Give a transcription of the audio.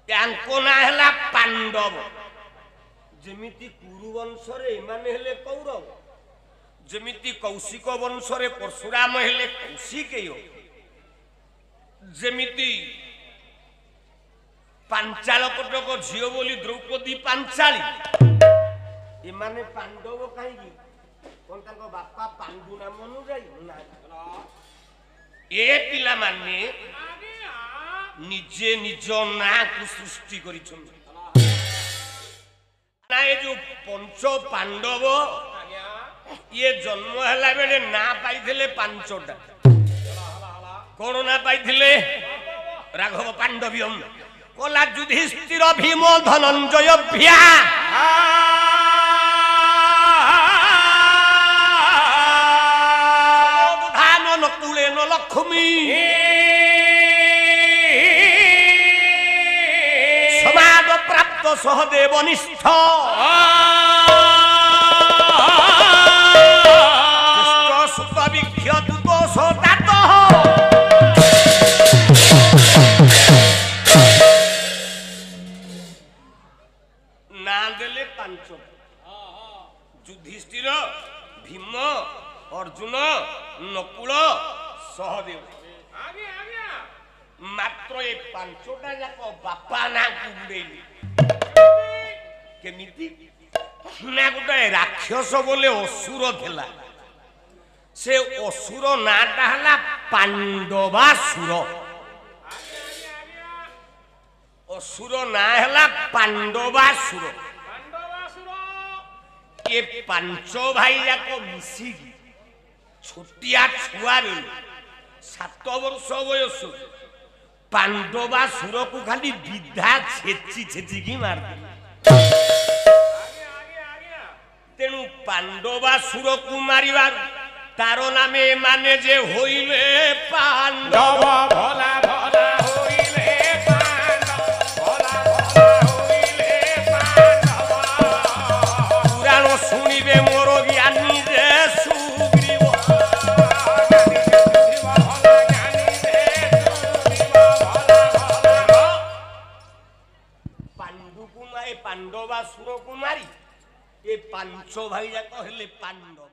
यांको ना हैला पांडव जेमिति कुरु वंश रे माने हेले कौरव जेमिति कौशिक वंश रे परशुराम हेले कौशिकेय जेमिति पांचाल कटक झियो बोली द्रौपदी पांचाली ए माने पांडव काई कोन ताको बापा पांडु नाम नु जाई ना ए पिला माने निजे निज ना को सृष्टि करिछन ना ये जो पंच पांडव ये जन्म हला बेले ना पाइथिले पांचटा कोन ना पाइथिले राघव पांडवियम कोला युधिष्ठिर भीम धनंजय भ्या धान नकुले न लक्ष्मी समाद प्राप्त सहदेव निष्ठ सुत विख्य दुदोष दात ना देले पांच युधिष्ठिर भीम अर्जुन नकुल सहदेव मात्र ये पांचटा जाक बापा ना गुडेली केमिति ना गोटे राक्षस बोले असुर थिला से असुर नाटा हला पांडवासुर असुर ना हला पांडवासुर ये पांच भाई जाक मिसी छोटिया छुआ बेलू 7 वर्ष बयस पांडवासुर को खाली विधा छेची छेची की मार तेणु पांडवासुर को मारिबार तार नामे माने जे होइले पांडव भला भला होइले पांडव भला भला होइले पांडव पुराण सुनिबे मोर ज्ञानी जे सुग्रीव पांडु कुमारी पांडवासुर कुमारी ये पांच भाई जाक हेले पांडव।